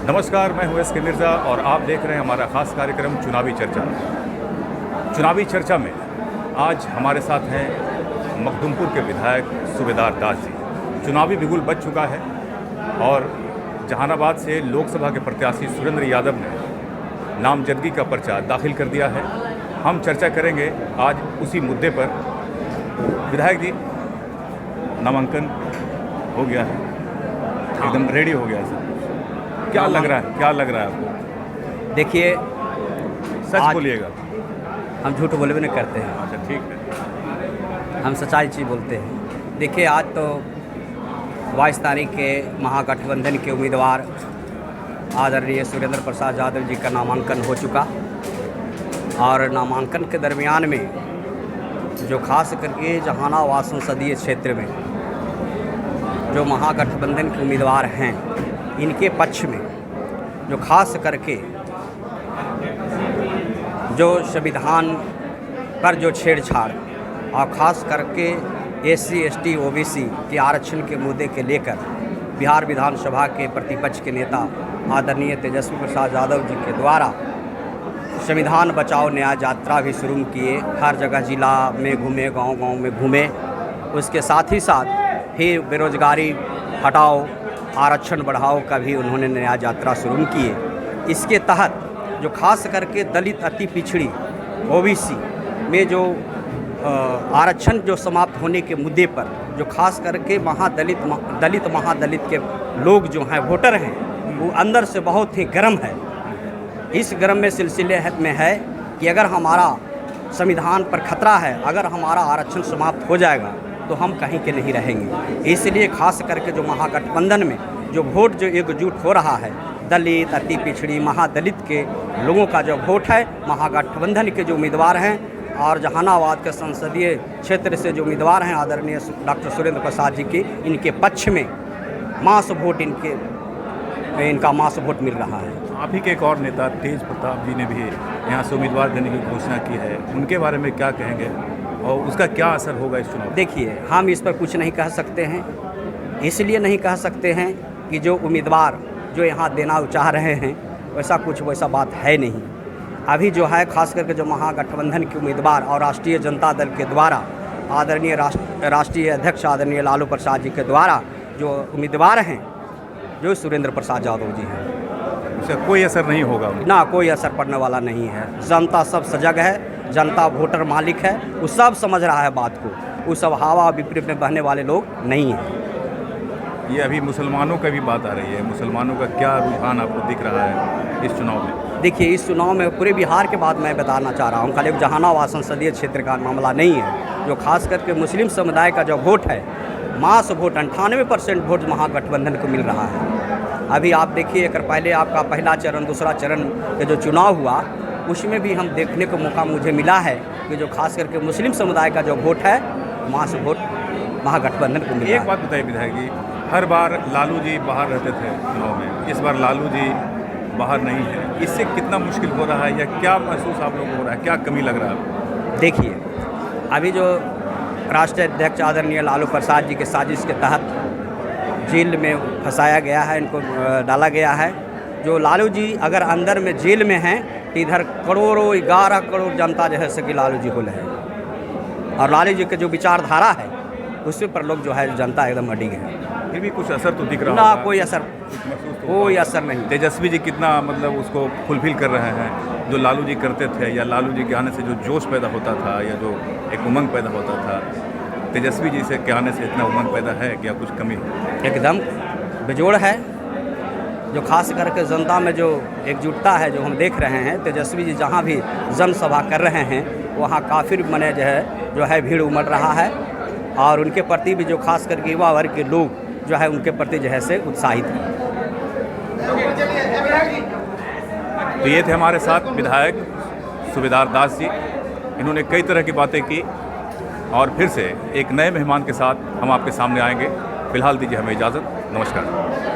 नमस्कार, मैं हूं एस.के. मिर्ज़ा और आप देख रहे हैं हमारा ख़ास कार्यक्रम चुनावी चर्चा। चुनावी चर्चा में आज हमारे साथ हैं मखदुमपुर के विधायक सूबेदार दास जी। चुनावी बिगुल बज चुका है और जहानाबाद से लोकसभा के प्रत्याशी सुरेंद्र यादव ने नामजदगी का पर्चा दाखिल कर दिया है। हम चर्चा करेंगे आज उसी मुद्दे पर। विधायक जी, नामांकन हो गया है, एकदम रेडी हो गया है सर। क्या लग रहा है आपको? देखिए, सच बोलिएगा। हम झूठ बोलबे नहीं करते हैं। अच्छा, ठीक है। हम सच्चाई चीज़ बोलते हैं। देखिए, आज तो 22 तारीख के महागठबंधन के उम्मीदवार आदरणीय सुरेंद्र प्रसाद यादव जी का नामांकन हो चुका और नामांकन के दरमियान में जो खास करके जहानाबाद संसदीय क्षेत्र में जो महागठबंधन के उम्मीदवार हैं, इनके पक्ष में जो खास करके जो संविधान पर जो छेड़छाड़ और ख़ास करके SC, ST, OBC के आरक्षण के मुद्दे के लेकर बिहार विधानसभा के प्रतिपक्ष के नेता आदरणीय तेजस्वी प्रसाद यादव जी के द्वारा संविधान बचाओ न्याय यात्रा भी शुरू किए। हर जगह जिला में घूमे, गांव-गांव में घूमे। उसके साथ ही साथ फिर बेरोजगारी हटाओ, आरक्षण बढ़ाओ का भी उन्होंने न्याय यात्रा शुरू की है। इसके तहत जो खास करके दलित अति पिछड़ी OBC में जो आरक्षण जो समाप्त होने के मुद्दे पर जो खास करके दलित महादलित के लोग जो हैं, वोटर हैं, वो अंदर से बहुत ही गर्म है। इस गर्म में सिलसिले में है कि अगर हमारा संविधान पर खतरा है, अगर हमारा आरक्षण समाप्त हो जाएगा तो हम कहीं के नहीं रहेंगे। इसलिए खास करके जो महागठबंधन में जो वोट जो एकजुट हो रहा है, दलित अति पिछड़ी महादलित के लोगों का जो वोट है, महागठबंधन के जो उम्मीदवार हैं और जहानाबाद के संसदीय क्षेत्र से जो उम्मीदवार हैं आदरणीय डॉक्टर सुरेंद्र प्रसाद जी के, इनके पक्ष में मास वोट इनका मास वोट मिल रहा है। आप ही के एक और नेता तेज प्रताप जी ने भी यहाँ से उम्मीदवार देने की घोषणा की है, उनके बारे में क्या कहेंगे और उसका क्या असर होगा इस चुनाव? देखिए, हम इस पर कुछ नहीं कह सकते हैं। इसलिए नहीं कह सकते हैं कि जो उम्मीदवार जो यहाँ देना चाह रहे हैं वैसा बात है नहीं। अभी जो है खास करके जो महागठबंधन के उम्मीदवार और राष्ट्रीय जनता दल के द्वारा आदरणीय राष्ट्रीय अध्यक्ष आदरणीय लालू प्रसाद जी के द्वारा जो उम्मीदवार हैं, जो सुरेंद्र प्रसाद यादव जी हैं, उसका कोई असर नहीं होगा ना, कोई असर पड़ने वाला नहीं है। जनता सब सजग है, जनता वोटर मालिक है, वो सब समझ रहा है बात को। वो सब हवा विपरीत में बहने वाले लोग नहीं हैं। ये अभी मुसलमानों का भी बात आ रही है, मुसलमानों का क्या रुझान आपको दिख रहा है इस चुनाव में? देखिए, इस चुनाव में पूरे बिहार के बाद मैं बताना चाह रहा हूँ, खाली जहानाबाद संसदीय क्षेत्र का मामला नहीं है। जो खास करके मुस्लिम समुदाय का जो वोट है, मास वोट 98% वोट महागठबंधन को मिल रहा है। अभी आप देखिए, एक पहले आपका पहला चरण दूसरा चरण के जो चुनाव हुआ, उसमें भी हम देखने को मौका मुझे मिला है कि जो खास करके मुस्लिम समुदाय का जो वोट है, मास वोट महागठबंधन को मिला है। एक बात बताइए विधायक जी, हर बार लालू जी बाहर रहते थे चुनाव में, इस बार लालू जी बाहर नहीं है, इससे कितना मुश्किल हो रहा है या क्या महसूस आप लोगों को हो रहा है, क्या कमी लग रहा है आपको? देखिए, अभी जो राष्ट्रीय अध्यक्ष आदरणीय लालू प्रसाद जी के साजिश के तहत जेल में फंसाया गया है, इनको डाला गया है। जो लालू जी अगर अंदर में जेल में हैं तो इधर करोड़ों 11 करोड़ जनता जो है सकी लालू जी को है, और लालू जी के जो विचारधारा है उसके पर लोग जो है जनता एकदम अडिग है। फिर भी कुछ असर तो दिख रहा ना, होगा? कोई असर नहीं। तेजस्वी जी कितना मतलब उसको फुलफिल कर रहे हैं, जो लालू जी करते थे, या लालू जी के आने से जो जोश पैदा होता था या जो एक उमंग पैदा होता था, तेजस्वी जी से के आने से इतना उमंग पैदा है क्या कुछ कमी है? एकदम बेजोड़ है। जो खास करके जनता में जो एकजुटता है जो हम देख रहे हैं, तेजस्वी जी जहाँ भी जनसभा कर रहे हैं वहाँ काफ़ी मने जो है भीड़ उमड़ रहा है, और उनके प्रति भी जो खास करके युवा वर्ग के लोग जो है उनके प्रति जो है से उत्साहित हैं। तो ये थे हमारे साथ विधायक सूबेदार दास जी। इन्होंने कई तरह की बातें की और फिर से एक नए मेहमान के साथ हम आपके सामने आएंगे। फिलहाल दीजिए हमें इजाज़त। नमस्कार।